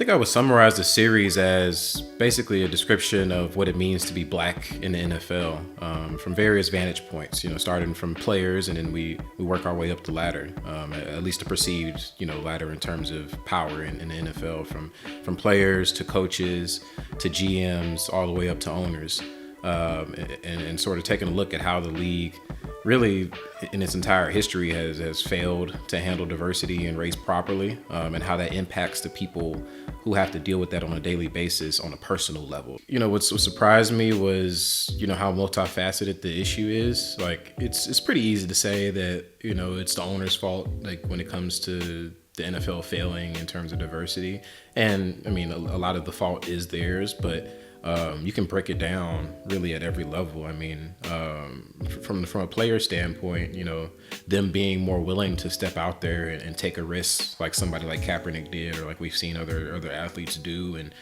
think I would summarize the series as basically a description of what it means to be black in the NFL, from various vantage points. Starting from players, and then we work our way up the ladder, at least the perceived ladder in terms of power in the NFL, from players to coaches to GMs all the way up to owners, and sort of taking a look at how the league really in its entire history has failed to handle diversity and race properly, and how that impacts the people who have to deal with that on a daily basis on a personal level. What surprised me was, how multifaceted the issue is. Like, it's pretty easy to say that, it's the owner's fault, like when it comes to the NFL failing in terms of diversity. And I mean, a lot of the fault is theirs, but you can break it down really at every level. I mean, from a player standpoint, them being more willing to step out there and take a risk, like somebody like Kaepernick did, or like we've seen other athletes do, and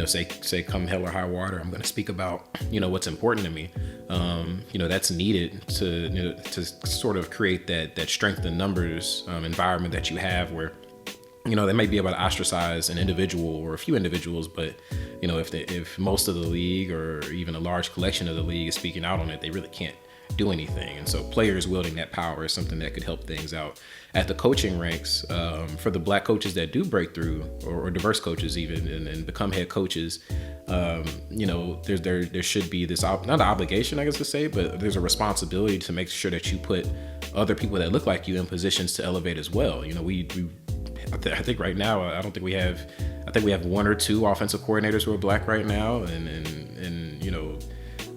say come hell or high water, I'm going to speak about what's important to me. That's needed to sort of create that strength in numbers environment that you have, where they may be able to ostracize an individual or a few individuals, but if most of the league or even a large collection of the league is speaking out on it, they really can't do anything. And so players wielding that power is something that could help things out. At the coaching ranks, for the black coaches that do break through, or diverse coaches even, and become head coaches, there should be this, not an obligation, I guess to say, but there's a responsibility to make sure that you put other people that look like you in positions to elevate as well. I think right now, I think we have one or two offensive coordinators who are black right now, and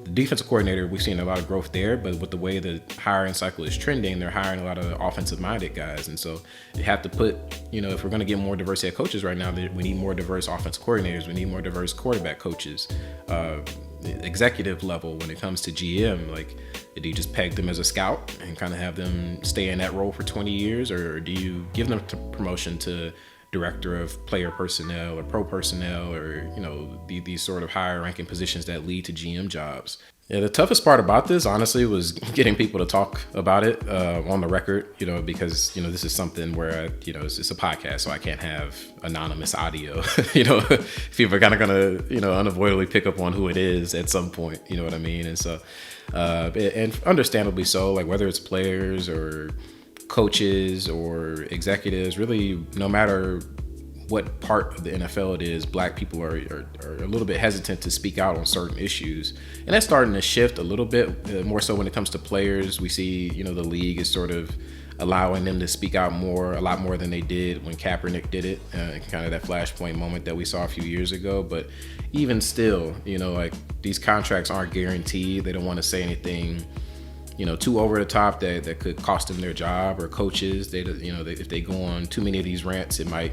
the defensive coordinator, we've seen a lot of growth there, but with the way the hiring cycle is trending, they're hiring a lot of offensive minded guys. And so you have to put, if we're going to get more diverse head coaches right now, we need more diverse offensive coordinators. We need more diverse quarterback coaches. Executive level, when it comes to GM, like, do you just peg them as a scout and kind of have them stay in that role for 20 years? Or do you give them promotion to director of player personnel or pro personnel, or these sort of higher ranking positions that lead to GM jobs? Yeah, the toughest part about this, honestly, was getting people to talk about it on the record, because this is something where it's a podcast, so I can't have anonymous audio. People are kind of gonna unavoidably pick up on who it is at some point. You know what I mean? And so and understandably so, like whether it's players or coaches or executives, really, no matter what part of the NFL it is, black people are a little bit hesitant to speak out on certain issues. And that's starting to shift a little bit, more so when it comes to players. We see, the league is sort of allowing them to speak out a lot more than they did when Kaepernick did it, kind of that flashpoint moment that we saw a few years ago. But even still, like, these contracts aren't guaranteed. They don't want to say anything too over the top that could cost them their job, or coaches. If they go on too many of these rants, it might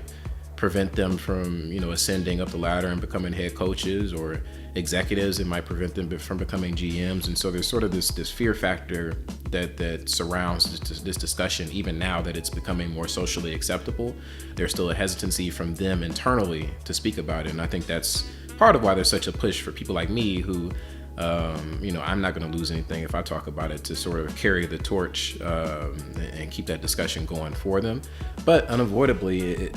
prevent them from ascending up the ladder and becoming head coaches, or executives, it might prevent them from becoming GMs. And so there's sort of this fear factor that surrounds this discussion. Even now that it's becoming more socially acceptable, there's still a hesitancy from them internally to speak about it. And I think that's part of why there's such a push for people like me who I'm not going to lose anything if I talk about it, to sort of carry the torch and keep that discussion going for them. But unavoidably,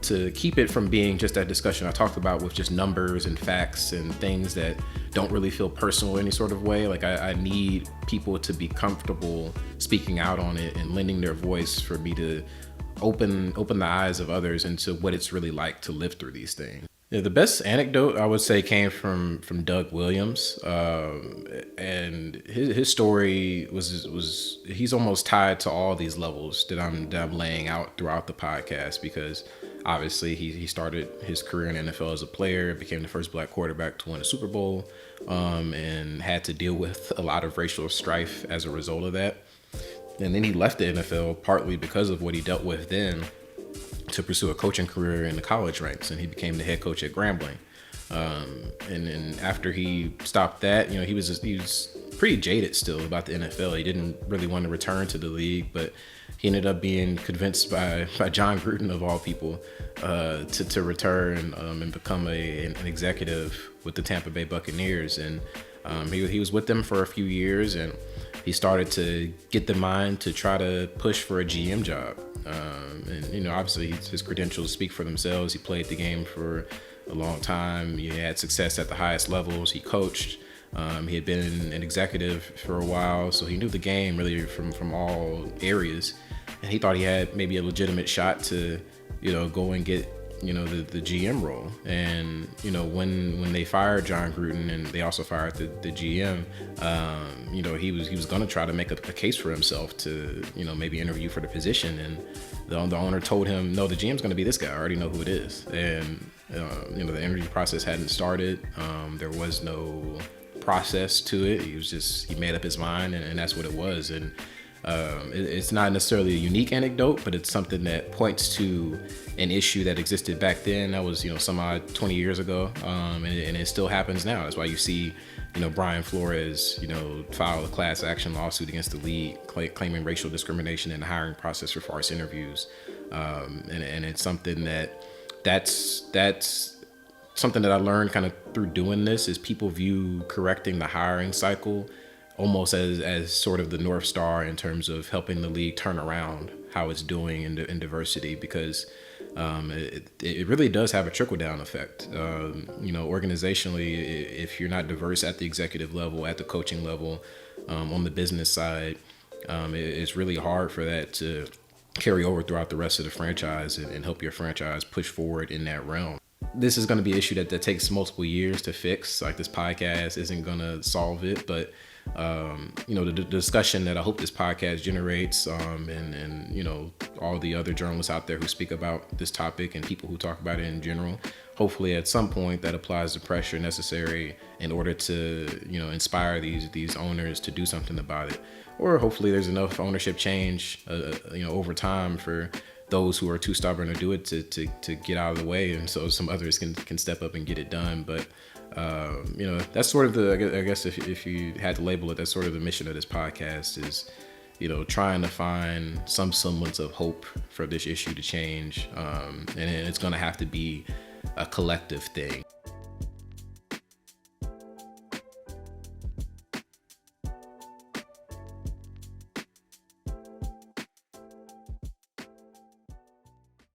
to keep it from being just that discussion I talked about with just numbers and facts and things that don't really feel personal in any sort of way, like I need people to be comfortable speaking out on it and lending their voice for me to open the eyes of others into what it's really like to live through these things. Yeah, the best anecdote I would say came from Doug Williams, and his story was he's almost tied to all these levels that I'm laying out throughout the podcast, because obviously he started his career in the NFL as a player, became the first black quarterback to win a Super Bowl, and had to deal with a lot of racial strife as a result of that. And then he left the NFL partly because of what he dealt with then, to pursue a coaching career in the college ranks, and he became the head coach at Grambling. And after he stopped that, he was pretty jaded still about the NFL. He didn't really want to return to the league, but he ended up being convinced by John Gruden, of all people, to return and become an executive with the Tampa Bay Buccaneers. And he was with them for a few years, and he started to get the mind to try to push for a GM job. And, you know, obviously his credentials speak for themselves. He played the game for a long time. He had success at the highest levels. He coached. He had been an executive for a while, so he knew the game really from all areas. And he thought he had maybe a legitimate shot to, you know, go and get, you know, the GM role. And, you know, when they fired John Gruden and they also fired the GM, you know, he was going to try to make a case for himself to, you know, maybe interview for the position. And the owner told him, no, the GM's going to be this guy. I already know who it is. And, you know, the interview process hadn't started. There was no process to it. He made up his mind, and that's what it was. And it's not necessarily a unique anecdote, but it's something that points to an issue that existed back then. That was, you know, some odd 20 years ago, and it still happens now. That's why you see, you know, Brian Flores, you know, file a class action lawsuit against the league claiming racial discrimination in the hiring process for farce interviews. And it's something that's something that I learned kind of through doing this is people view correcting the hiring cycle almost as sort of the North Star in terms of helping the league turn around how it's doing in diversity, because it really does have a trickle-down effect. You know, organizationally, if you're not diverse at the executive level, at the coaching level, on the business side, it's really hard for that to carry over throughout the rest of the franchise and help your franchise push forward in that realm. This is going to be an issue that takes multiple years to fix. Like, this podcast isn't going to solve it, but you know, the discussion that I hope this podcast generates, and you know, all the other journalists out there who speak about this topic and people who talk about it in general, hopefully at some point that applies the pressure necessary in order to, you know, inspire these owners to do something about it. Or hopefully there's enough ownership change, you know, over time for those who are too stubborn to do it to get out of the way, and so some others can step up and get it done. But you know, that's sort of I guess if you had to label it, that's sort of the mission of this podcast is, you know, trying to find some semblance of hope for this issue to change, and it's going to have to be a collective thing.